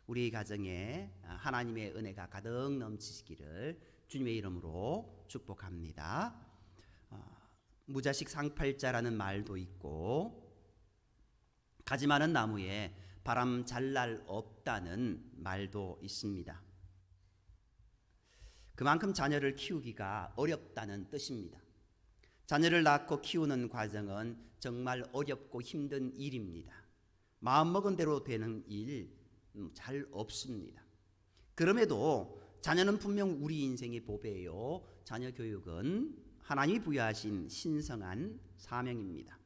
우리 가정에 하나님의 은혜가 가득 넘치시기를 주님의 이름으로 축복합니다. 무자식 상팔자라는 말도 있고 가지 많은 나무에 바람 잘 날 없다는 말도 있습니다. 그만큼 자녀를 키우기가 어렵다는 뜻입니다. 자녀를 낳고 키우는 과정은 정말 어렵고 힘든 일입니다. 마음먹은 대로 되는 일 잘 없습니다. 그럼에도 자녀는 분명 우리 인생의 보배요. 자녀 교육은 하나님이 부여하신 신성한 사명입니다.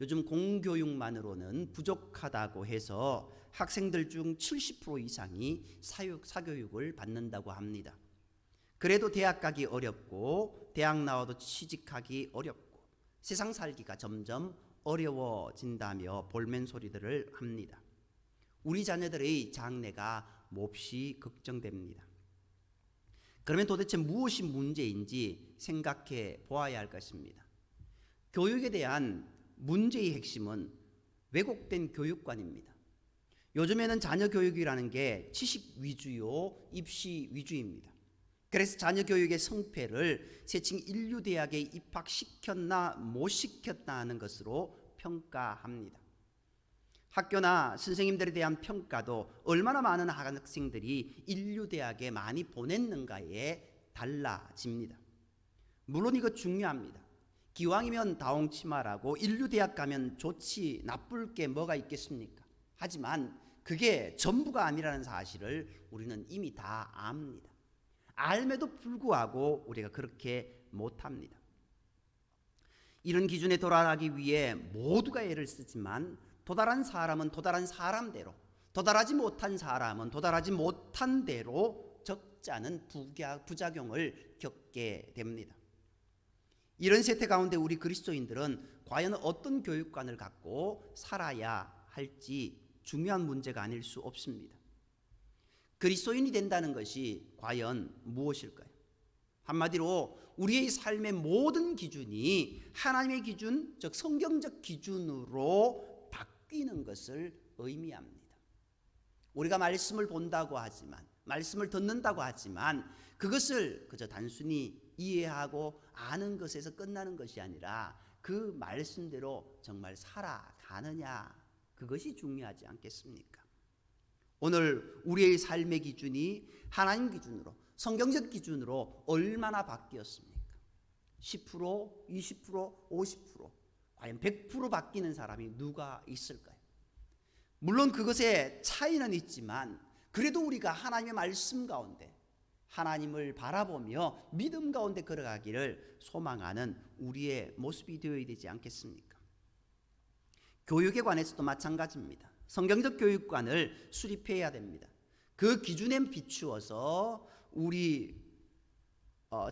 요즘 공교육만으로는 부족하다고 해서 학생들 중 70% 이상이 사교육을 받는다고 합니다. 그래도 대학 가기 어렵고 대학 나와도 취직하기 어렵고 세상 살기가 점점 어려워진다며 볼멘 소리들을 합니다. 우리 자녀들의 장래가 몹시 걱정됩니다. 그러면 도대체 무엇이 문제인지 생각해 보아야 할 것입니다. 교육에 대한 문제의 핵심은 왜곡된 교육관입니다. 요즘에는 자녀 교육이라는 게 지식 위주요, 입시 위주입니다. 그래서 자녀 교육의 성패를 세칭 인류대학에 입학시켰나 못 시켰나 하는 것으로 평가합니다. 학교나 선생님들에 대한 평가도 얼마나 많은 학생들이 인류대학에 많이 보냈는가에 달라집니다. 물론 이거 중요합니다. 기왕이면 다홍치마라고 인류대학 가면 좋지 나쁠 게 뭐가 있겠습니까? 하지만 그게 전부가 아니라는 사실을 우리는 이미 다 압니다. 알매도 불구하고 우리가 그렇게 못합니다. 이런 기준에 도달하기 위해 모두가 애를 쓰지만 도달한 사람은 도달한 사람대로, 도달하지 못한 사람은 도달하지 못한 대로 적지 않은 부작용을 겪게 됩니다. 이런 세태 가운데 우리 그리스도인들은 과연 어떤 교육관을 갖고 살아야 할지 중요한 문제가 아닐 수 없습니다. 그리스도인이 된다는 것이 과연 무엇일까요? 한마디로 우리의 삶의 모든 기준이 하나님의 기준, 즉 성경적 기준으로 바뀌는 것을 의미합니다. 우리가 말씀을 본다고 하지만, 말씀을 듣는다고 하지만 그것을 그저 단순히 이해하고 아는 것에서 끝나는 것이 아니라 그 말씀대로 정말 살아가느냐, 그것이 중요하지 않겠습니까? 오늘 우리의 삶의 기준이 하나님 기준으로, 성경적 기준으로 얼마나 바뀌었습니까? 10%, 20%, 50%, 과연 100% 바뀌는 사람이 누가 있을까요? 물론 그것에 차이는 있지만 그래도 우리가 하나님의 말씀 가운데 하나님을 바라보며 믿음 가운데 걸어가기를 소망하는 우리의 모습이 되어야 되지 않겠습니까? 교육에 관해서도 마찬가지입니다. 성경적 교육관을 수립해야 됩니다. 그 기준에 비추어서 우리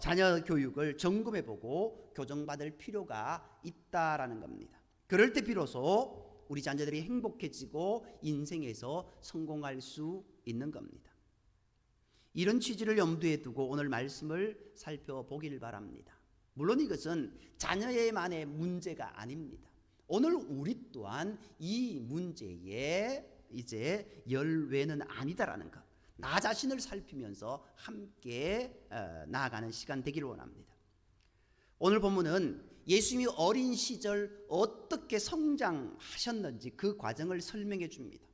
자녀 교육을 점검해보고 교정받을 필요가 있다라는 겁니다. 그럴 때 비로소 우리 자녀들이 행복해지고 인생에서 성공할 수 있는 겁니다. 이런 취지를 염두에 두고 오늘 말씀을 살펴보길 바랍니다. 물론 이것은 자녀의만의 문제가 아닙니다. 오늘 우리 또한 이 문제에 이제 열외는 아니다라는 것, 나 자신을 살피면서 함께 나아가는 시간 되기를 원합니다. 오늘 본문은 예수님이 어린 시절 어떻게 성장하셨는지 그 과정을 설명해 줍니다.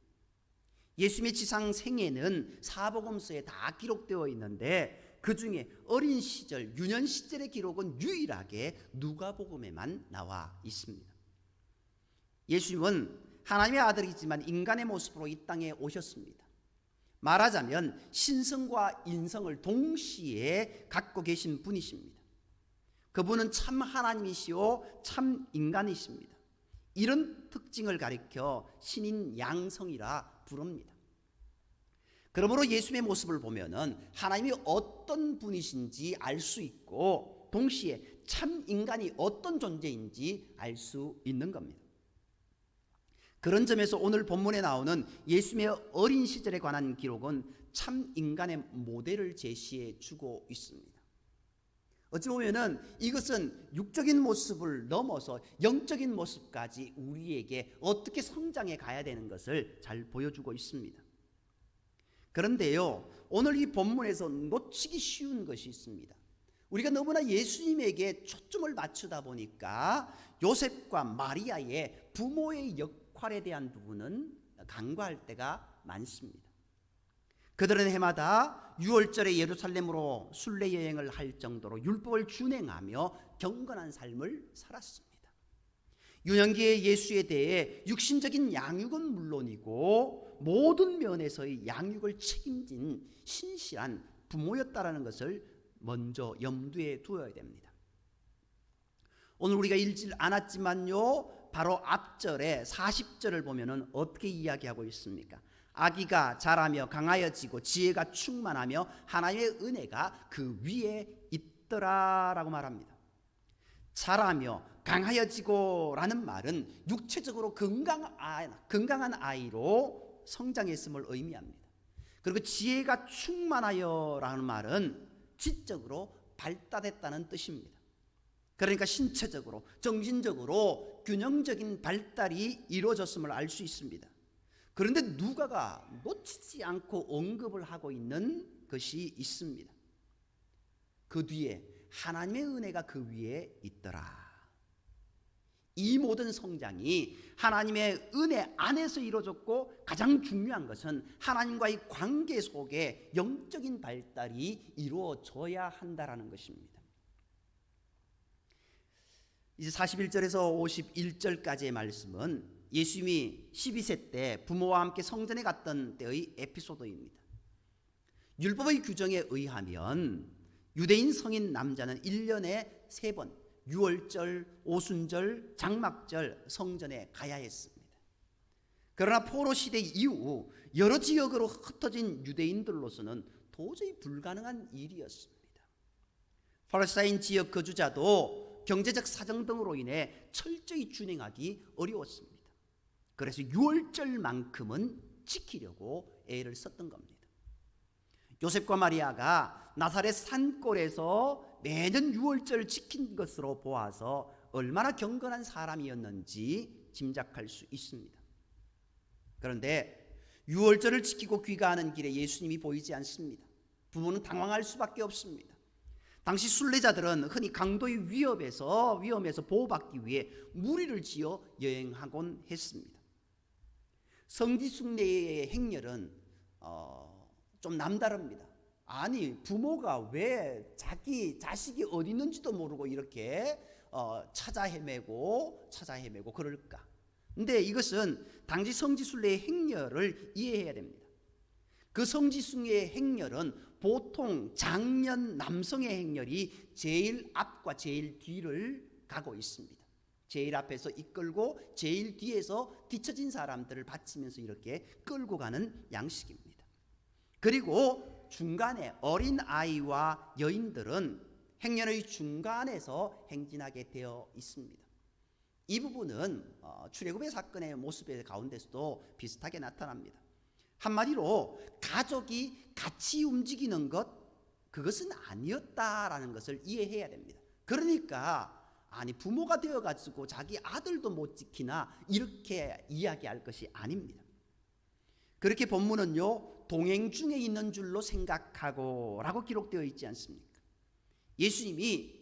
예수님의 지상 생애는 사복음서에 다 기록되어 있는데 그 중에 어린 시절, 유년 시절의 기록은 유일하게 누가복음에만 나와 있습니다. 예수님은 하나님의 아들이지만 인간의 모습으로 이 땅에 오셨습니다. 말하자면 신성과 인성을 동시에 갖고 계신 분이십니다. 그분은 참 하나님이시오 참 인간이십니다. 이런 특징을 가리켜 신인 양성이라 부릅니다. 그러므로 예수님의 모습을 보면은 하나님이 어떤 분이신지 알 수 있고 동시에 참 인간이 어떤 존재인지 알 수 있는 겁니다. 그런 점에서 오늘 본문에 나오는 예수님의 어린 시절에 관한 기록은 참 인간의 모델을 제시해 주고 있습니다. 어찌 보면은 이것은 육적인 모습을 넘어서 영적인 모습까지 우리에게 어떻게 성장해 가야 되는 것을 잘 보여주고 있습니다. 그런데요, 오늘 이 본문에서 놓치기 쉬운 것이 있습니다. 우리가 너무나 예수님에게 초점을 맞추다 보니까 요셉과 마리아의 부모의 역할에 대한 부분은 간과할 때가 많습니다. 그들은 해마다 6월절에 예루살렘으로 순례 여행을 할 정도로 율법을 준행하며 경건한 삶을 살았습니다. 유년기의 예수에 대해 육신적인 양육은 물론이고 모든 면에서의 양육을 책임진 신실한 부모였다라는 것을 먼저 염두에 두어야 됩니다. 오늘 우리가 읽지 않았지만요, 바로 앞절에 40절을 보면은 어떻게 이야기하고 있습니까? 아기가 자라며 강하여지고 지혜가 충만하며 하나님의 은혜가 그 위에 있더라라고 말합니다. 자라며 강하여지고 라는 말은 육체적으로 건강한 아이로 성장했음을 의미합니다. 그리고 지혜가 충만하여 라는 말은 지적으로 발달했다는 뜻입니다. 그러니까 신체적으로 정신적으로 균형적인 발달이 이루어졌음을 알 수 있습니다. 그런데 누가가 놓치지 않고 언급을 하고 있는 것이 있습니다. 그 뒤에 하나님의 은혜가 그 위에 있더라. 이 모든 성장이 하나님의 은혜 안에서 이루어졌고 가장 중요한 것은 하나님과의 관계 속에 영적인 발달이 이루어져야 한다라는 것입니다. 이제 41절에서 51절까지의 말씀은 예수님이 12세 때 부모와 함께 성전에 갔던 때의 에피소드입니다. 율법의 규정에 의하면 유대인 성인 남자는 1년에 3번 유월절, 오순절, 장막절 성전에 가야 했습니다. 그러나 포로 시대 이후 여러 지역으로 흩어진 유대인들로서는 도저히 불가능한 일이었습니다. 팔레스타인 지역 거주자도 경제적 사정 등으로 인해 철저히 준행하기 어려웠습니다. 그래서 유월절만큼은 지키려고 애를 썼던 겁니다. 요셉과 마리아가 나사렛 산골에서 매년 유월절을 지킨 것으로 보아서 얼마나 경건한 사람이었는지 짐작할 수 있습니다. 그런데 유월절을 지키고 귀가하는 길에 예수님이 보이지 않습니다. 부모는 당황할 수밖에 없습니다. 당시 순례자들은 흔히 강도의 위험에서 보호받기 위해 무리를 지어 여행하곤 했습니다. 성지순례의 행렬은 좀 남다릅니다. 아니, 부모가 왜 자기 자식이 어디 있는지도 모르고 이렇게 찾아 헤매고 그럴까? 근데 이것은 당시 성지순례의 행렬을 이해해야 됩니다. 그 성지순례의 행렬은 보통 장년 남성의 행렬이 제일 앞과 제일 뒤를 가고 있습니다. 제일 앞에서 이끌고 제일 뒤에서 뒤처진 사람들을 받치면서 이렇게 끌고 가는 양식입니다. 그리고 중간에 어린 아이와 여인들은 행렬의 중간에서 행진하게 되어 있습니다. 이 부분은 출애굽의 사건의 모습의 가운데서도 비슷하게 나타납니다. 한마디로 가족이 같이 움직이는 그것은 아니었다라는 것을 이해해야 됩니다. 그러니까 아니, 부모가 되어가지고 자기 아들도 못 지키나 이렇게 이야기할 것이 아닙니다. 그렇게 본문은요, 동행 중에 있는 줄로 생각하고 라고 기록되어 있지 않습니까? 예수님이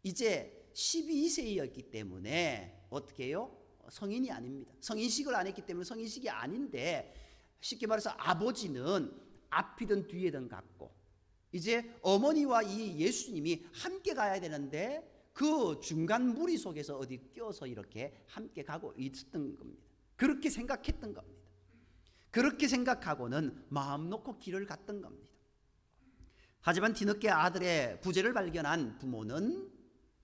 이제 12세였기 때문에 어떻게 해요? 성인이 아닙니다. 성인식을 안 했기 때문에 성인식이 아닌데, 쉽게 말해서 아버지는 앞이든 뒤에든 갔고 이제 어머니와 이 예수님이 함께 가야 되는데 그 중간 무리 속에서 어디 껴서 이렇게 함께 가고 있었던 겁니다. 그렇게 생각했던 겁니다. 그렇게 생각하고는 마음 놓고 길을 갔던 겁니다. 하지만 뒤늦게 아들의 부재를 발견한 부모는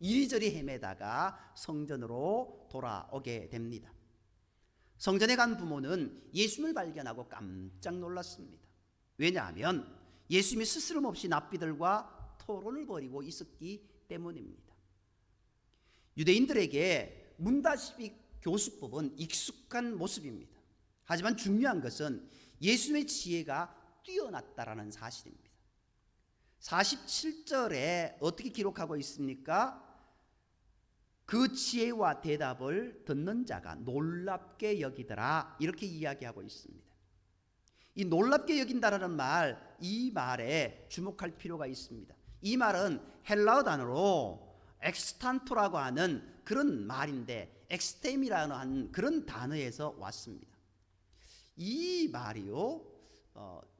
이리저리 헤매다가 성전으로 돌아오게 됩니다. 성전에 간 부모는 예수님을 발견하고 깜짝 놀랐습니다. 왜냐하면 예수님이 스스럼없이 납비들과 토론을 벌이고 있었기 때문입니다. 유대인들에게 문다시비 교수법은 익숙한 모습입니다. 하지만 중요한 것은 예수님의 지혜가 뛰어났다라는 사실입니다. 47절에 어떻게 기록하고 있습니까? 그 지혜와 대답을 듣는 자가 놀랍게 여기더라, 이렇게 이야기하고 있습니다. 이 놀랍게 여긴다라는 말, 이 말에 주목할 필요가 있습니다. 이 말은 헬라어 단어로 엑스탄토라고 하는 그런 말인데, 엑스템이라는 그런 단어에서 왔습니다. 이 말이요,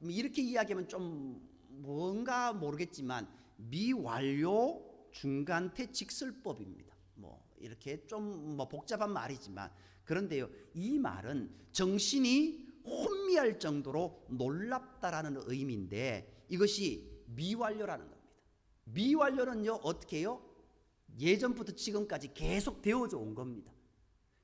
이렇게 이야기하면 좀 뭔가 모르겠지만 미완료 중간태 직설법입니다. 이렇게 좀 복잡한 말이지만, 그런데요, 이 말은 정신이 혼미할 정도로 놀랍다라는 의미인데, 이것이 미완료라는 겁니다. 미완료는요, 어떻게 해요? 예전부터 지금까지 계속 되어져 온 겁니다.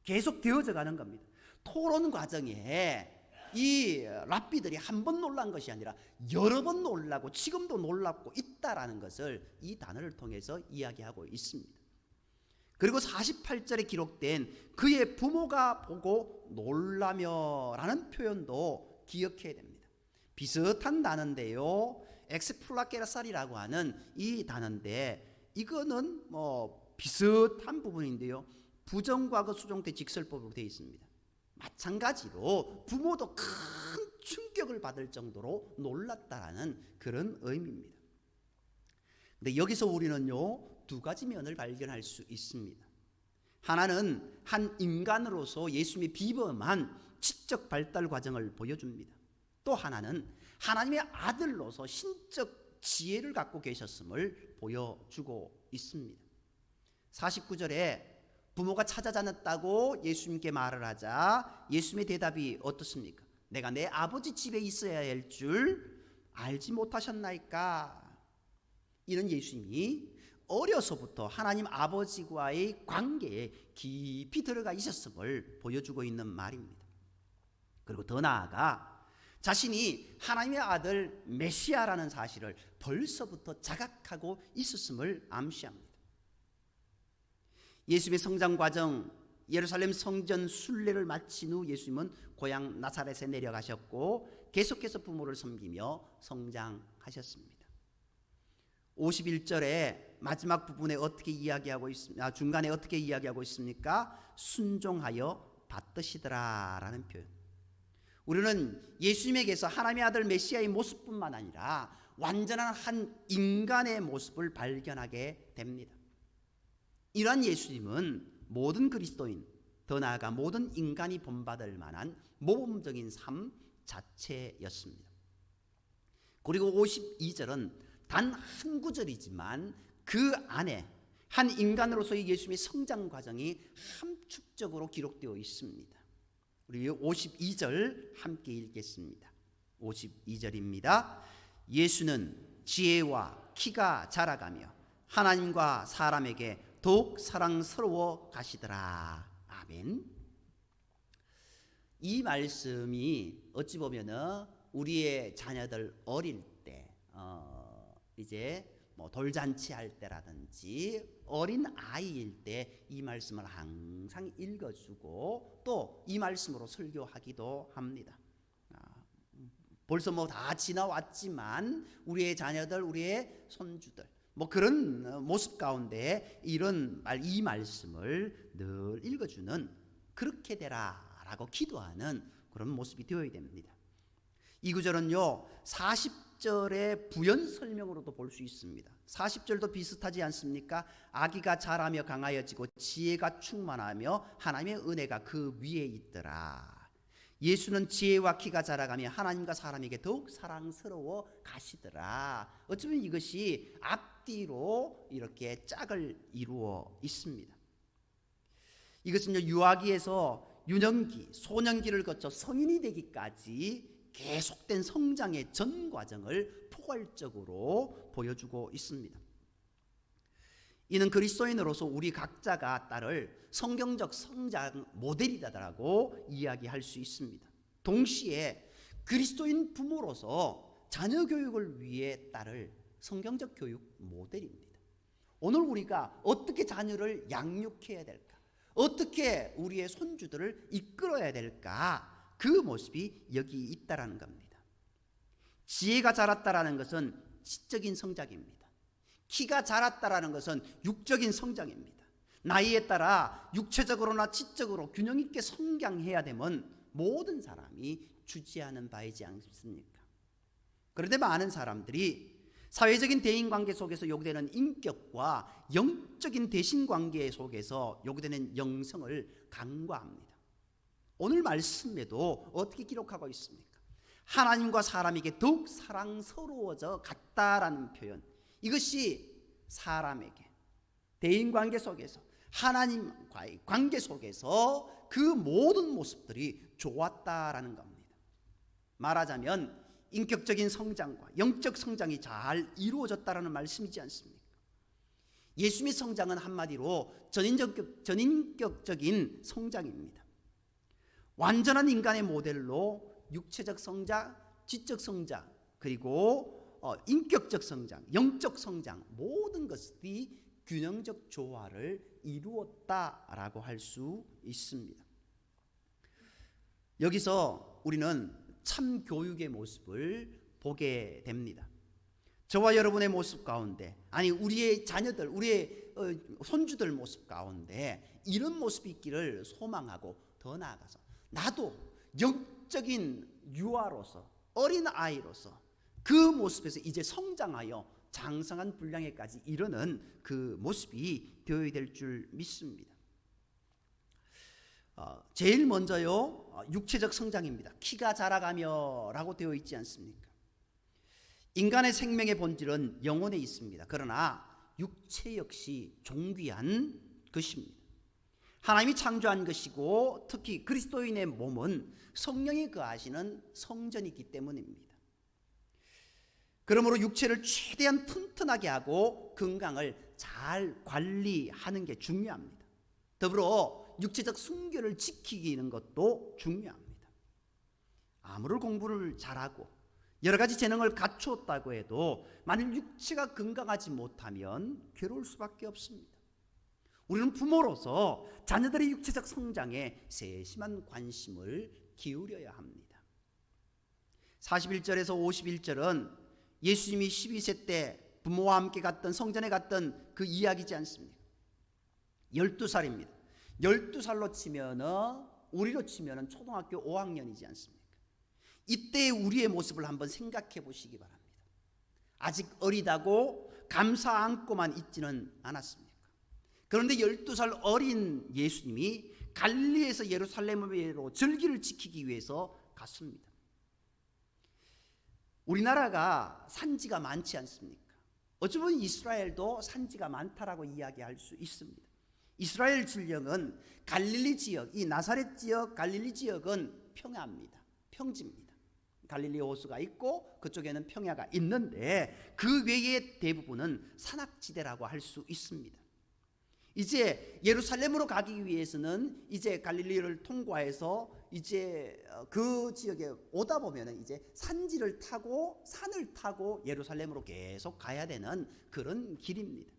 계속 되어져 가는 겁니다. 토론 과정에 이 랍비들이 한 번 놀란 것이 아니라 여러 번 놀라고 지금도 놀랍고 있다라는 것을 이 단어를 통해서 이야기하고 있습니다. 그리고 48절에 기록된 그의 부모가 보고 놀라며라는 표현도 기억해야 됩니다. 비슷한 단어인데요, 엑스플라게라살이라고 하는 이 단어인데, 이거는 비슷한 부분인데요, 부정과거 수정태 직설법으로 되어 있습니다. 마찬가지로 부모도 큰 충격을 받을 정도로 놀랐다라는 그런 의미입니다. 근데 여기서 우리는요, 두 가지 면을 발견할 수 있습니다. 하나는 한 인간으로서 예수님의 비범한 지적 발달 과정을 보여줍니다. 또 하나는 하나님의 아들로서 신적 지혜를 갖고 계셨음을 보여주고 있습니다. 49절에 부모가 찾아다녔다고 예수님께 말을 하자 예수님의 대답이 어떻습니까? 내가 내 아버지 집에 있어야 할 줄 알지 못하셨나이까? 이런 예수님이 어려서부터 하나님 아버지와의 관계에 깊이 들어가 있었음을 보여주고 있는 말입니다. 그리고 더 나아가 자신이 하나님의 아들 메시아라는 사실을 벌써부터 자각하고 있었음을 암시합니다. 예수님의 성장 과정, 예루살렘 성전 순례를 마친 후 예수님은 고향 나사렛에 내려가셨고 계속해서 부모를 섬기며 성장하셨습니다. 51절에 마지막 부분에 어떻게 이야기하고 있습니까? 중간에 어떻게 이야기하고 있습니까? 순종하여 받드시더라라는 표현. 우리는 예수님에게서 하나님의 아들 메시아의 모습뿐만 아니라 완전한 한 인간의 모습을 발견하게 됩니다. 이러한 예수님은 모든 그리스도인, 더 나아가 모든 인간이 본받을 만한 모범적인 삶 자체였습니다. 그리고 52절은 단 한 구절이지만 그 안에 한 인간으로서의 예수님의 성장 과정이 함축적으로 기록되어 있습니다. 우리 52절 함께 읽겠습니다. 52절입니다. 예수는 지혜와 키가 자라가며 하나님과 사람에게 더욱 사랑스러워 가시더라. 아멘. 이 말씀이 어찌 보면은 우리의 자녀들 어릴 때 이제 돌잔치 할 때라든지 어린 아이일 때 이 말씀을 항상 읽어주고 또 이 말씀으로 설교하기도 합니다. 벌써 다 지나왔지만 우리의 자녀들, 우리의 손주들 그런 모습 가운데 이 말씀을 늘 읽어주는, 그렇게 되라라고 기도하는 그런 모습이 되어야 됩니다. 이 구절은요 40절의 부연 설명으로도 볼 수 있습니다. 40절도 비슷하지 않습니까? 아기가 자라며 강하여지고 지혜가 충만하며 하나님의 은혜가 그 위에 있더라. 예수는 지혜와 키가 자라가며 하나님과 사람에게 더욱 사랑스러워 가시더라. 어쩌면 이것이 앞뒤로 이렇게 짝을 이루어 있습니다. 이것은 유아기에서 유년기, 소년기를 거쳐 성인이 되기까지 계속된 성장의 전 과정을 포괄적으로 보여주고 있습니다. 이는 그리스도인으로서 우리 각자가 따를 성경적 성장 모델이다라고 이야기할 수 있습니다. 동시에 그리스도인 부모로서 자녀 교육을 위해 따를 성경적 교육 모델입니다. 오늘 우리가 어떻게 자녀를 양육해야 될까? 어떻게 우리의 손주들을 이끌어야 될까? 그 모습이 여기 있다라는 겁니다. 지혜가 자랐다라는 것은 지적인 성장입니다. 키가 자랐다라는 것은 육적인 성장입니다. 나이에 따라 육체적으로나 지적으로 균형 있게 성장해야 되면 모든 사람이 주지하는 바이지 않습니까? 그런데 많은 사람들이 사회적인 대인관계 속에서 요구되는 인격과 영적인 대신관계 속에서 요구되는 영성을 간과합니다. 오늘 말씀에도 어떻게 기록하고 있습니까? 하나님과 사람에게 더욱 사랑스러워져 갔다라는 표현, 이것이 사람에게 대인관계 속에서 하나님과의 관계 속에서 그 모든 모습들이 좋았다라는 겁니다. 말하자면 인격적인 성장과 영적 성장이 잘 이루어졌다라는 말씀이지 않습니까? 예수님의 성장은 한마디로 전인격적인 성장입니다. 완전한 인간의 모델로 육체적 성장, 지적 성장, 그리고 인격적 성장, 영적 성장, 모든 것이 균형적 조화를 이루었다라고 할 수 있습니다. 여기서 우리는 참 교육의 모습을 보게 됩니다. 저와 여러분의 모습 가운데, 아니 우리의 자녀들, 우리의 손주들 모습 가운데 이런 모습이 있기를 소망하고, 더 나아가서 나도 영적인 유아로서, 어린 아이로서 그 모습에서 이제 성장하여 장성한 분량에까지 이르는 그 모습이 되어야 될 줄 믿습니다. 제일 먼저요, 육체적 성장입니다. 키가 자라가며 라고 되어 있지 않습니까? 인간의 생명의 본질은 영혼에 있습니다. 그러나 육체 역시 존귀한 것입니다. 하나님이 창조한 것이고, 특히 그리스도인의 몸은 성령이 거하시는 성전이기 때문입니다. 그러므로 육체를 최대한 튼튼하게 하고 건강을 잘 관리하는 게 중요합니다. 더불어 육체적 순결을 지키는 것도 중요합니다. 아무리 공부를 잘하고 여러 가지 재능을 갖추었다고 해도 만일 육체가 건강하지 못하면 괴로울 수밖에 없습니다. 우리는 부모로서 자녀들의 육체적 성장에 세심한 관심을 기울여야 합니다. 41절에서 51절은 예수님이 12세 때 부모와 함께 갔던 성전에 갔던 그 이야기지 않습니까? 12살입니다. 12살로 치면은, 우리로 치면은 초등학교 5학년이지 않습니까? 이때 우리의 모습을 한번 생각해 보시기 바랍니다. 아직 어리다고 감사 안고만 있지는 않았습니까? 그런데 12살 어린 예수님이 갈릴리에서 예루살렘으로 절기를 지키기 위해서 갔습니다. 우리나라가 산지가 많지 않습니까? 어쩌면 이스라엘도 산지가 많다라고 이야기할 수 있습니다. 이스라엘 진영은 갈릴리 지역, 이 나사렛 지역, 갈릴리 지역은 평야입니다. 평지입니다. 갈릴리 호수가 있고 그쪽에는 평야가 있는데 그 외의 대부분은 산악지대라고 할 수 있습니다. 이제 예루살렘으로 가기 위해서는 이제 갈릴리를 통과해서 이제 그 지역에 오다 보면은 이제 산지를 타고 산을 타고 예루살렘으로 계속 가야 되는 그런 길입니다.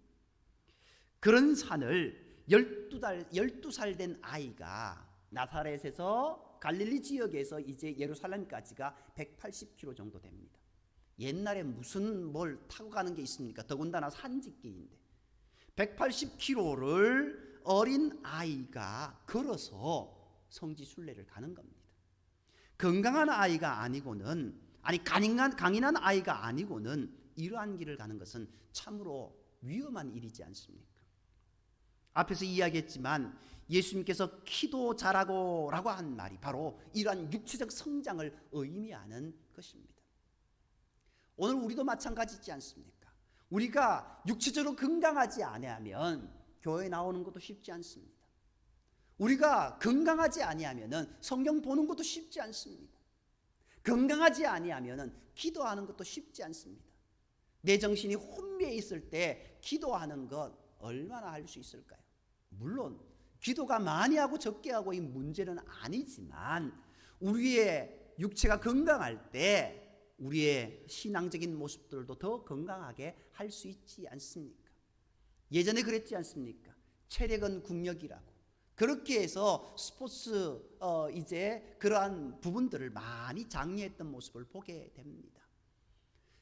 그런 산을 12살 된 아이가 나사렛에서 갈릴리 지역에서 이제 예루살렘까지가 180km 정도 됩니다. 옛날에 무슨 뭘 타고 가는 게 있습니까? 더군다나 산지길인데 180km를 어린 아이가 걸어서 성지순례를 가는 겁니다. 건강한 아이가 아니고는, 아니 강인한 아이가 아니고는 이러한 길을 가는 것은 참으로 위험한 일이지 않습니까? 앞에서 이야기했지만 예수님께서 키도 자라고 라고 한 말이 바로 이러한 육체적 성장을 의미하는 것입니다. 오늘 우리도 마찬가지지 않습니까? 우리가 육체적으로 건강하지 아니하면 교회 나오는 것도 쉽지 않습니다. 우리가 건강하지 아니하면 성경 보는 것도 쉽지 않습니다. 건강하지 아니하면 기도하는 것도 쉽지 않습니다. 내 정신이 혼미해 있을 때 기도하는 것 얼마나 할 수 있을까요? 물론 기도가 많이 하고 적게 하고 이 문제는 아니지만 우리의 육체가 건강할 때 우리의 신앙적인 모습들도 더 건강하게 할 수 있지 않습니까? 예전에 그랬지 않습니까? 체력은 국력이라고. 그렇게 해서 스포츠 이제 그러한 부분들을 많이 장려했던 모습을 보게 됩니다.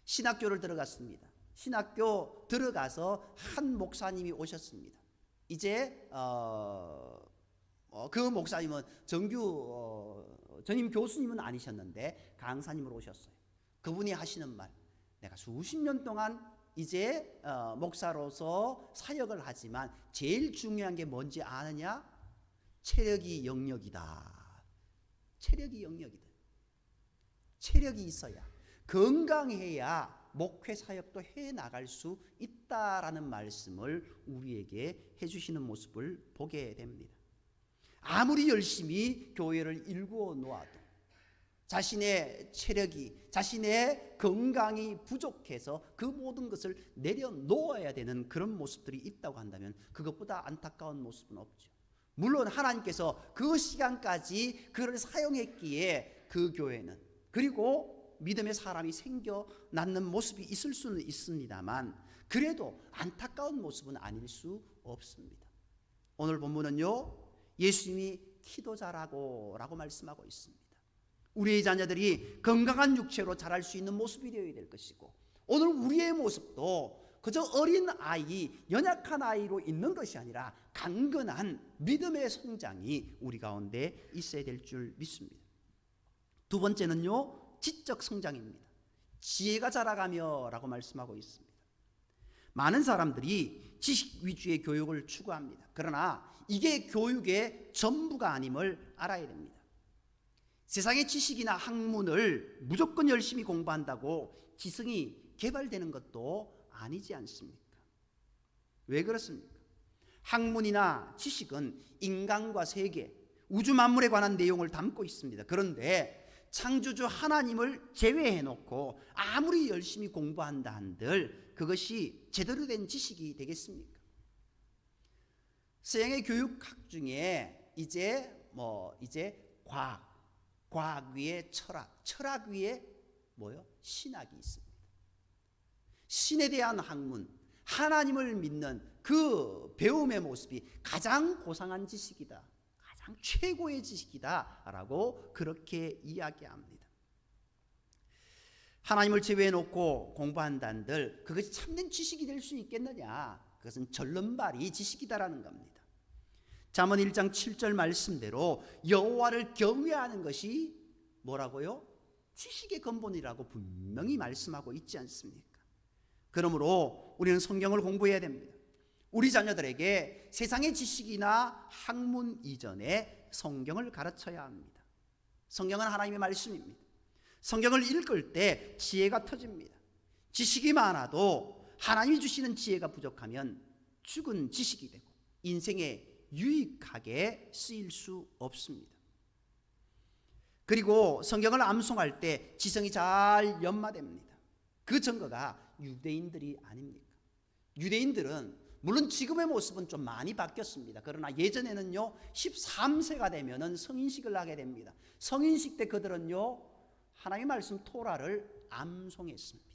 신학교를 들어갔습니다. 신학교 들어가서 한 목사님이 오셨습니다. 이제 그 목사님은 전임 교수님은 아니셨는데 강사님으로 오셨어요. 그분이 하시는 말, 내가 수십 년 동안 이제 목사로서 사역을 하지만 제일 중요한 게 뭔지 아느냐? 체력이 영역이다. 체력이 영역이다. 체력이 있어야, 건강해야 목회 사역도 해 나갈 수 있다라는 말씀을 우리에게 해주시는 모습을 보게 됩니다. 아무리 열심히 교회를 일구어 놓아도 자신의 체력이, 자신의 건강이 부족해서 그 모든 것을 내려놓아야 되는 그런 모습들이 있다고 한다면 그것보다 안타까운 모습은 없죠. 물론 하나님께서 그 시간까지 그를 사용했기에 그 교회는, 그리고 믿음의 사람이 생겨나는 모습이 있을 수는 있습니다만 그래도 안타까운 모습은 아닐 수 없습니다. 오늘 본문은요, 예수님이 기도 잘하고 라고 말씀하고 있습니다. 우리의 자녀들이 건강한 육체로 자랄 수 있는 모습이 되어야 될 것이고, 오늘 우리의 모습도 그저 어린 아이, 연약한 아이로 있는 것이 아니라 강건한 믿음의 성장이 우리 가운데 있어야 될 줄 믿습니다. 두 번째는요, 지적 성장입니다. 지혜가 자라가며 라고 말씀하고 있습니다. 많은 사람들이 지식 위주의 교육을 추구합니다. 그러나 이게 교육의 전부가 아님을 알아야 됩니다. 세상의 지식이나 학문을 무조건 열심히 공부한다고 지성이 개발되는 것도 아니지 않습니까? 왜 그렇습니까? 학문이나 지식은 인간과 세계, 우주 만물에 관한 내용을 담고 있습니다. 그런데 창조주 하나님을 제외해 놓고 아무리 열심히 공부한다 한들 그것이 제대로 된 지식이 되겠습니까? 서양의 교육학 중에 이제 과학 위에 철학 위에 신학이 있습니다. 신에 대한 학문, 하나님을 믿는 그 배움의 모습이 가장 고상한 지식이다, 가장 최고의 지식이다라고 그렇게 이야기합니다. 하나님을 제외해 놓고 공부한다는들 그것이 참된 지식이 될 수 있겠느냐? 그것은 절름발이 지식이다라는 겁니다. 잠언 1장 7절 말씀대로 여호와를 경외하는 것이 뭐라고요? 지식의 근본이라고 분명히 말씀하고 있지 않습니까? 그러므로 우리는 성경을 공부해야 됩니다. 우리 자녀들에게 세상의 지식이나 학문 이전에 성경을 가르쳐야 합니다. 성경은 하나님의 말씀입니다. 성경을 읽을 때 지혜가 터집니다. 지식이 많아도 하나님이 주시는 지혜가 부족하면 죽은 지식이 되고 인생에 유익하게 쓰일 수 없습니다. 그리고 성경을 암송할 때 지성이 잘 연마됩니다. 그 증거가 유대인들이 아닙니까? 유대인들은 물론 지금의 모습은 좀 많이 바뀌었습니다. 그러나 예전에는요, 13세가 되면은 성인식을 하게 됩니다. 성인식 때 그들은요, 하나님의 말씀 토라를 암송했습니다.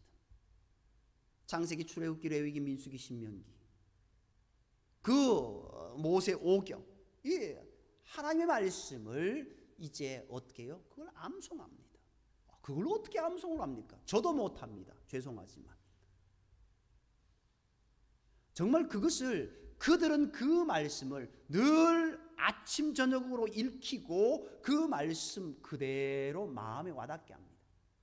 창세기, 출애굽기, 레위기, 민수기, 신명기, 그 모세 오경, 이 하나님의 말씀을 이제 어떻게 해요? 그걸 암송합니다. 그걸 어떻게 암송을 합니까? 저도 못합니다. 죄송하지만. 정말 그들은 그 말씀을 늘 아침 저녁으로 읽히고 그 말씀 그대로 마음에 와닿게 합니다.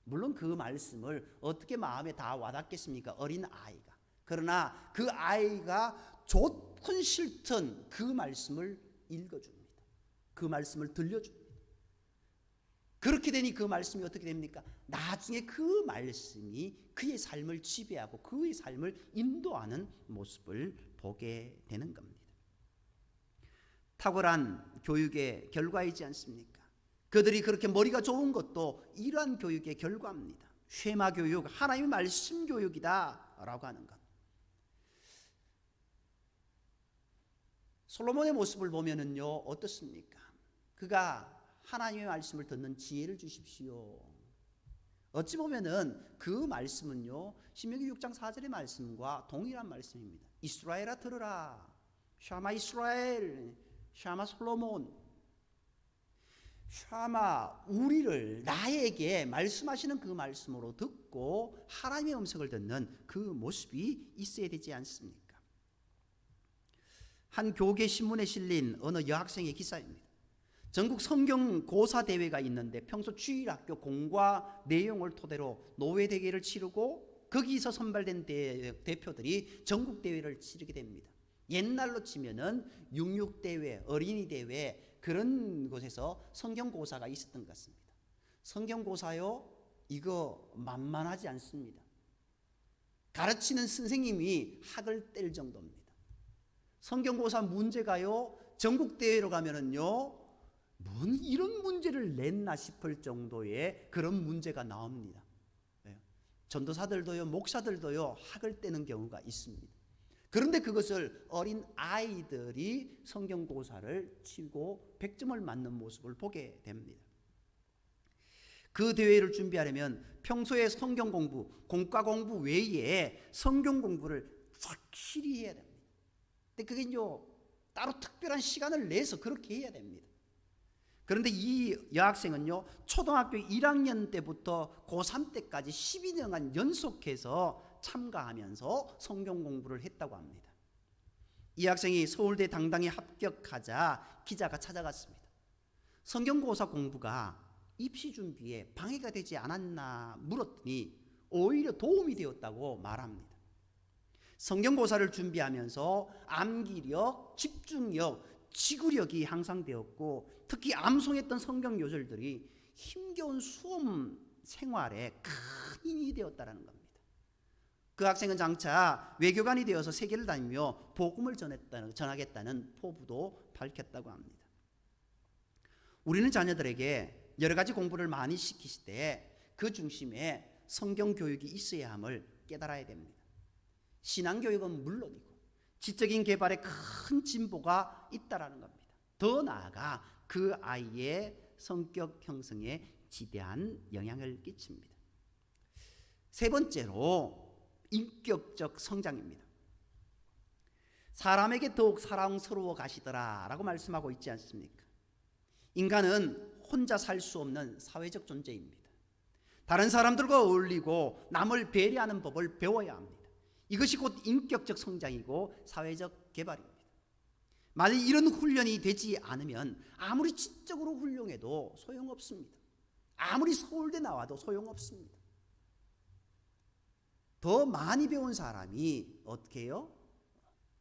물론 그 말씀을 어떻게 마음에 다 와닿겠습니까? 어린 아이가. 그러나 그 아이가 좋든 싫든 그 말씀을 읽어줍니다. 그 말씀을 들려줍니다. 그렇게 되니 그 말씀이 어떻게 됩니까? 나중에 그 말씀이 그의 삶을 지배하고 그의 삶을 인도하는 모습을 보게 되는 겁니다. 탁월한 교육의 결과이지 않습니까? 그들이 그렇게 머리가 좋은 것도 이러한 교육의 결과입니다. 쉐마 교육, 하나님의 말씀 교육이다 라고 하는 것. 솔로몬의 모습을 보면은요, 어떻습니까? 그가 하나님의 말씀을 듣는 지혜를 주십시오. 어찌 보면은 그 말씀은요, 신명기 6장 4절의 말씀과 동일한 말씀입니다. 이스라엘아 들으라. 샤마 이스라엘, 샤마 솔로몬. 샤마 우리를, 나에게 말씀하시는 그 말씀으로 듣고 하나님의 음성을 듣는 그 모습이 있어야 되지 않습니까? 한 교계 신문에 실린 어느 여학생의 기사입니다. 전국 성경 고사 대회가 있는데 평소 주일학교 공과 내용을 토대로 노회 대회를 치르고 거기서 선발된 대표들이 전국 대회를 치르게 됩니다. 옛날로 치면은 육육 대회, 어린이 대회 그런 곳에서 성경 고사가 있었던 것 같습니다. 성경 고사요, 이거 만만하지 않습니다. 가르치는 선생님이 학을 뗄 정도입니다. 성경고사 문제가요, 전국대회로 가면은요, 뭔 이런 문제를 냈나 싶을 정도의 그런 문제가 나옵니다. 전도사들도요, 목사들도요, 학을 떼는 경우가 있습니다. 그런데 그것을 어린 아이들이 성경고사를 치고 100점을 맞는 모습을 보게 됩니다. 그 대회를 준비하려면 평소에 성경 공부, 공과 공부 외에 성경 공부를 확실히 해야 됩니다. 근데 그게요, 따로 특별한 시간을 내서 그렇게 해야 됩니다. 그런데 이 여학생은요, 초등학교 1학년 때부터 고3 때까지 12년간 연속해서 참가하면서 성경 공부를 했다고 합니다. 이 학생이 서울대 당당히 합격하자 기자가 찾아갔습니다. 성경고사 공부가 입시 준비에 방해가 되지 않았나 물었더니 오히려 도움이 되었다고 말합니다. 성경고사를 준비하면서 암기력, 집중력, 지구력이 향상되었고 특히 암송했던 성경 요절들이 힘겨운 수업 생활에 큰 힘이 되었다는 겁니다. 그 학생은 장차 외교관이 되어서 세계를 다니며 복음을 전하겠다는 포부도 밝혔다고 합니다. 우리는 자녀들에게 여러 가지 공부를 많이 시키시되 그 중심에 성경 교육이 있어야 함을 깨달아야 됩니다. 신앙 교육은 물론이고 지적인 개발에 큰 진보가 있다라는 겁니다. 더 나아가 그 아이의 성격 형성에 지대한 영향을 끼칩니다. 세 번째로 인격적 성장입니다. 사람에게 더욱 사랑스러워 가시더라라고 말씀하고 있지 않습니까? 인간은 혼자 살 수 없는 사회적 존재입니다. 다른 사람들과 어울리고 남을 배려하는 법을 배워야 합니다. 이것이 곧 인격적 성장이고 사회적 개발입니다. 만약 이런 훈련이 되지 않으면 아무리 지적으로 훌륭해도 소용없습니다. 아무리 서울대 나와도 소용없습니다. 더 많이 배운 사람이 어떻게 해요?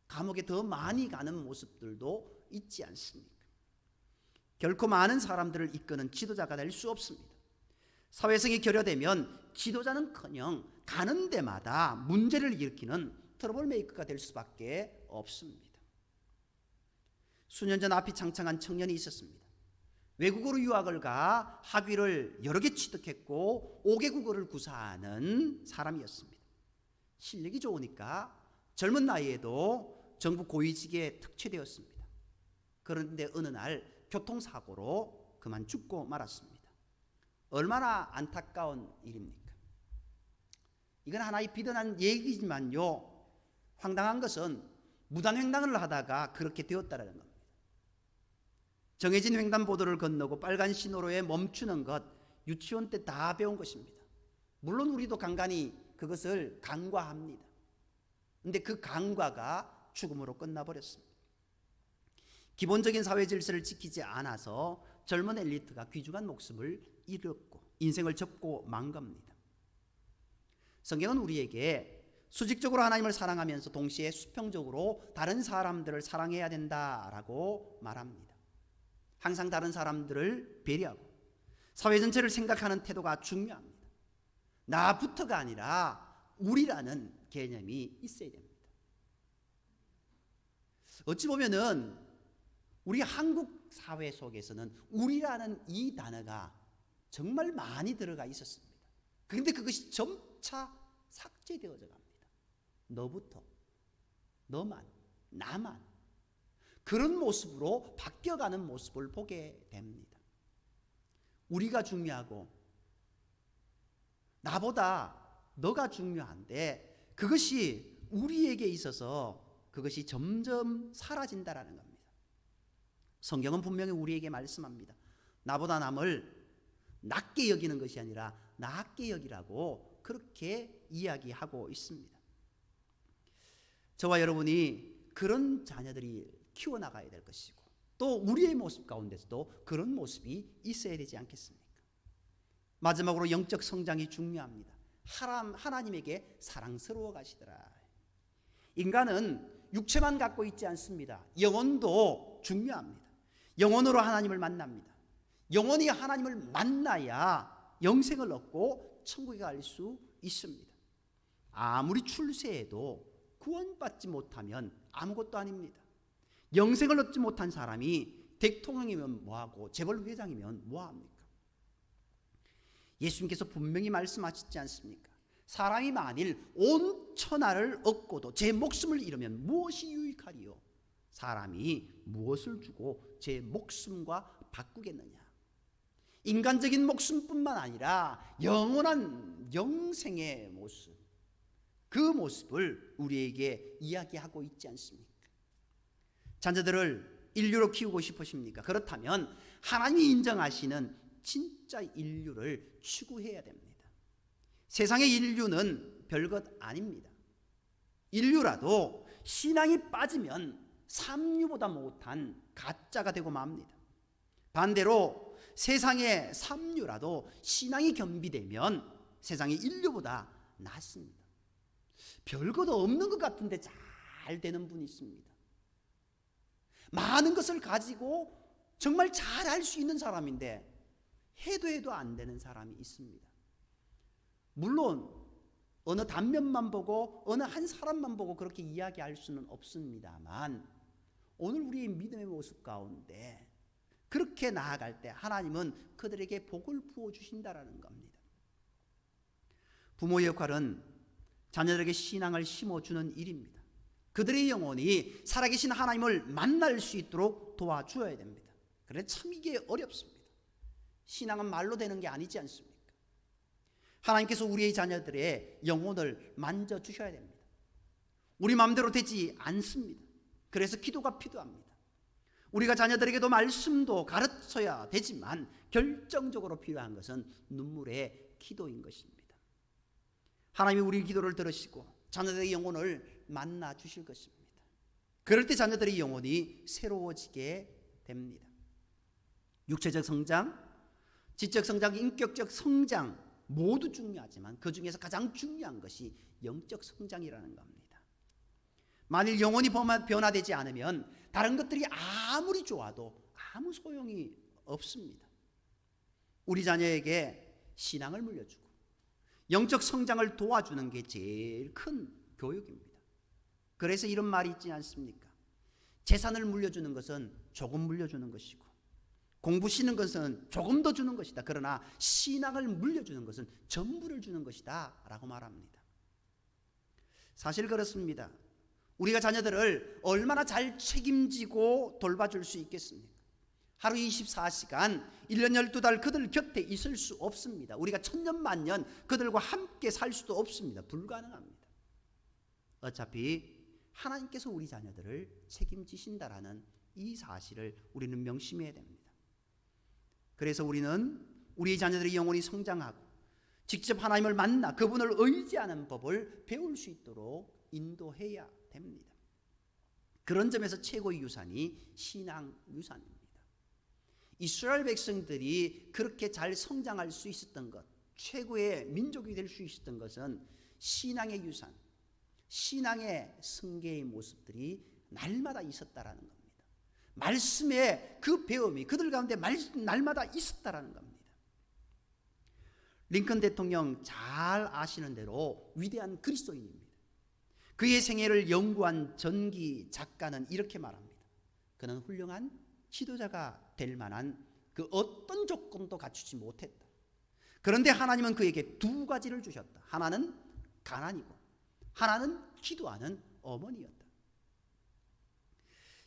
감옥에 더 많이 가는 모습들도 있지 않습니까? 결코 많은 사람들을 이끄는 지도자가 될 수 없습니다. 사회성이 결여되면 지도자는커녕 가는 데마다 문제를 일으키는 트러블 메이커가 될 수밖에 없습니다. 수년 전 앞이 창창한 청년이 있었습니다. 외국어로 유학을 가 학위를 여러 개 취득했고 5개 국어를 구사하는 사람이었습니다. 실력이 좋으니까 젊은 나이에도 정부 고위직에 특채되었습니다. 그런데 어느 날 교통사고로 그만 죽고 말았습니다. 얼마나 안타까운 일입니까? 이건 하나의 비단한 얘기지만요, 황당한 것은 무단횡단을 하다가 그렇게 되었다는 겁니다. 정해진 횡단보도를 건너고 빨간 신호로에 멈추는 것, 유치원 때 다 배운 것입니다. 물론 우리도 간간히 그것을 간과합니다. 그런데 그 간과가 죽음으로 끝나버렸습니다. 기본적인 사회 질서를 지키지 않아서 젊은 엘리트가 귀중한 목숨을 잃었고 인생을 접고 만 겁니다. 성경은 우리에게 수직적으로 하나님을 사랑하면서 동시에 수평적으로 다른 사람들을 사랑해야 된다라고 말합니다. 항상 다른 사람들을 배려하고 사회 전체를 생각하는 태도가 중요합니다. 나부터가 아니라 우리라는 개념이 있어야 됩니다. 어찌 보면은 우리 한국 사회 속에서는 우리라는 이 단어가 정말 많이 들어가 있었습니다. 그런데 그것이 점차 삭제되어져 갑니다. 너부터, 너만, 나만 그런 모습으로 바뀌어가는 모습을 보게 됩니다. 우리가 중요하고 나보다 너가 중요한데 그것이 우리에게 있어서 그것이 점점 사라진다라는 겁니다. 성경은 분명히 우리에게 말씀합니다. 나보다 남을 낮게 여기는 것이 아니라 낮게 여기라고 그렇게 이야기하고 있습니다. 저와 여러분이 그런 자녀들이 키워나가야 될 것이고 또 우리의 모습 가운데서도 그런 모습이 있어야 되지 않겠습니까? 마지막으로 영적 성장이 중요합니다. 하나님에게 사랑스러워 가시더라. 인간은 육체만 갖고 있지 않습니다. 영혼도 중요합니다. 영혼으로 하나님을 만납니다. 영혼이 하나님을 만나야 영생을 얻고 천국에 갈 수 있습니다. 아무리 출세해도 구원받지 못하면 아무것도 아닙니다. 영생을 얻지 못한 사람이 대통령이면 뭐하고 재벌회장이면 뭐합니까? 예수님께서 분명히 말씀하시지 않습니까? 사람이 만일 온 천하를 얻고도 제 목숨을 잃으면 무엇이 유익하리요? 사람이 무엇을 주고 제 목숨과 바꾸겠느냐? 인간적인 목숨뿐만 아니라 영원한 영생의 모습, 그 모습을 우리에게 이야기하고 있지 않습니까? 자녀들을 인류로 키우고 싶으십니까? 그렇다면 하나님이 인정하시는 진짜 인류를 추구해야 됩니다. 세상의 인류는 별것 아닙니다. 인류라도 신앙이 빠지면 삼류보다 못한 가짜가 되고 맙니다. 반대로 세상의 삼류라도 신앙이 겸비되면 세상의 인류보다 낫습니다. 별것 없는 것 같은데 잘 되는 분이 있습니다. 많은 것을 가지고 정말 잘 할 수 있는 사람인데 해도 안 되는 사람이 있습니다. 물론 어느 단면만 보고 어느 한 사람만 보고 그렇게 이야기할 수는 없습니다만 오늘 우리의 믿음의 모습 가운데 그렇게 나아갈 때 하나님은 그들에게 복을 부어주신다라는 겁니다. 부모의 역할은 자녀들에게 신앙을 심어주는 일입니다. 그들의 영혼이 살아계신 하나님을 만날 수 있도록 도와주어야 됩니다. 그런데 참 이게 어렵습니다. 신앙은 말로 되는 게 아니지 않습니까? 하나님께서 우리의 자녀들의 영혼을 만져주셔야 됩니다. 우리 마음대로 되지 않습니다. 그래서 기도가 필요합니다. 우리가 자녀들에게도 말씀도 가르쳐야 되지만 결정적으로 필요한 것은 눈물의 기도인 것입니다. 하나님이 우리 기도를 들으시고 자녀들의 영혼을 만나 주실 것입니다. 그럴 때 자녀들의 영혼이 새로워지게 됩니다. 육체적 성장, 지적 성장, 인격적 성장 모두 중요하지만 그 중에서 가장 중요한 것이 영적 성장이라는 겁니다. 만일 영혼이 변화되지 않으면 다른 것들이 아무리 좋아도 아무 소용이 없습니다. 우리 자녀에게 신앙을 물려주고 영적 성장을 도와주는 게 제일 큰 교육입니다. 그래서 이런 말이 있지 않습니까? 재산을 물려주는 것은 조금 물려주는 것이고 공부 쉬는 것은 조금 더 주는 것이다. 그러나 신앙을 물려주는 것은 전부를 주는 것이다 라고 말합니다. 사실 그렇습니다. 우리가 자녀들을 얼마나 잘 책임지고 돌봐줄 수 있겠습니까? 하루 24시간 1년 12달 그들 곁에 있을 수 없습니다. 우리가 천년만년 그들과 함께 살 수도 없습니다. 불가능합니다. 어차피 하나님께서 우리 자녀들을 책임지신다라는 이 사실을 우리는 명심해야 됩니다. 그래서 우리는 우리 자녀들의 영혼이 성장하고 직접 하나님을 만나 그분을 의지하는 법을 배울 수 있도록 인도해야 됩니다. 그런 점에서 최고의 유산이 신앙 유산입니다. 이스라엘 백성들이 그렇게 잘 성장할 수 있었던 것, 최고의 민족이 될 수 있었던 것은 신앙의 유산, 신앙의 승계의 모습들이 날마다 있었다라는 겁니다. 말씀의 그 배움이 그들 가운데 날마다 있었다라는 겁니다. 링컨 대통령 잘 아시는 대로 위대한 그리스도인입니다. 그의 생애를 연구한 전기 작가는 이렇게 말합니다. 그는 훌륭한 지도자가 될 만한 그 어떤 조건도 갖추지 못했다. 그런데 하나님은 그에게 두 가지를 주셨다. 하나는 가난이고 하나는 기도하는 어머니였다.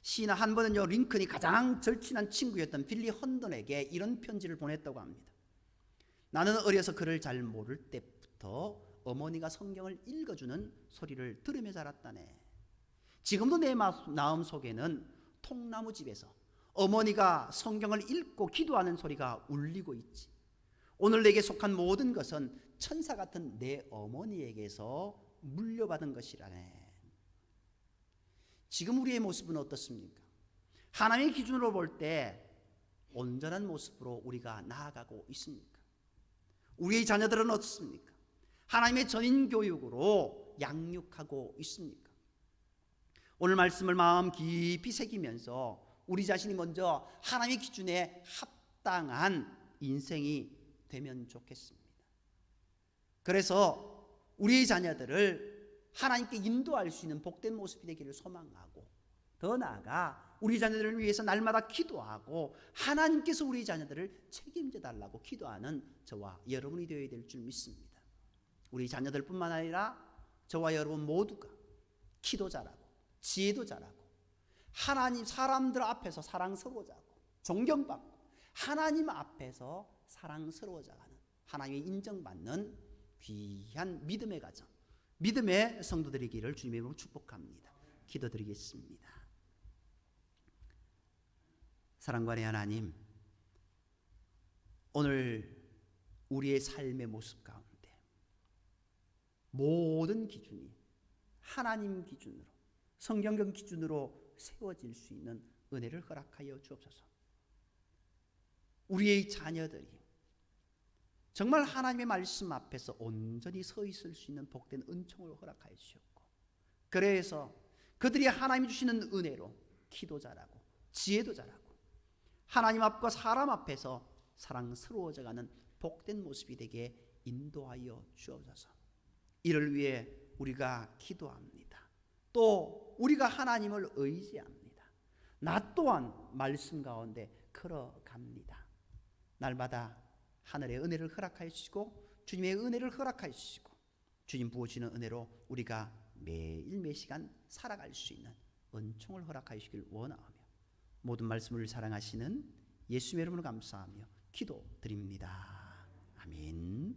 시나 한 번은요, 링컨이 가장 절친한 친구였던 빌리 헌던에게 이런 편지를 보냈다고 합니다. 나는 어려서 그를 잘 모를 때부터 어머니가 성경을 읽어주는 소리를 들으며 자랐다네. 지금도 내 마음 속에는 통나무집에서 어머니가 성경을 읽고 기도하는 소리가 울리고 있지. 오늘 내게 속한 모든 것은 천사 같은 내 어머니에게서 물려받은 것이라네. 지금 우리의 모습은 어떻습니까? 하나님의 기준으로 볼 때 온전한 모습으로 우리가 나아가고 있습니까? 우리의 자녀들은 어떻습니까? 하나님의 전인 교육으로 양육하고 있습니까? 오늘 말씀을 마음 깊이 새기면서 우리 자신이 먼저 하나님의 기준에 합당한 인생이 되면 좋겠습니다. 그래서 우리의 자녀들을 하나님께 인도할 수 있는 복된 모습이 되기를 소망하고, 더 나아가 우리 자녀들을 위해서 날마다 기도하고 하나님께서 우리 자녀들을 책임져 달라고 기도하는 저와 여러분이 되어야 될 줄 믿습니다. 우리 자녀들뿐만 아니라 저와 여러분 모두가 기도 잘하고 지혜도 잘하고 하나님 사람들 앞에서 사랑스러워자고 존경받고 하나님 앞에서 사랑스러워져가는, 하나님의 인정받는 귀한 믿음의 가정, 믿음의 성도들이기를 주님의 이름으로 축복합니다. 기도드리겠습니다. 사랑관의 하나님, 오늘 우리의 삶의 모습 가운데 모든 기준이 하나님 기준으로, 성경적 기준으로 세워질 수 있는 은혜를 허락하여 주옵소서. 우리의 자녀들이 정말 하나님의 말씀 앞에서 온전히 서 있을 수 있는 복된 은총을 허락하여 주셨고, 그래서 그들이 하나님이 주시는 은혜로 기도 잘하고 지혜도 잘하고 하나님 앞과 사람 앞에서 사랑스러워져가는 복된 모습이 되게 인도하여 주옵소서. 이를 위해 우리가 기도합니다. 또 우리가 하나님을 의지합니다. 나 또한 말씀 가운데 걸어갑니다. 날마다 하늘의 은혜를 허락하여 주시고 주님의 은혜를 허락하여 주시고 주님 부어주시는 은혜로 우리가 매일 매시간 살아갈 수 있는 은총을 허락하여 주시길 원하며, 모든 말씀을 사랑하시는 예수님의 이름으로 감사하며 기도드립니다. 아멘.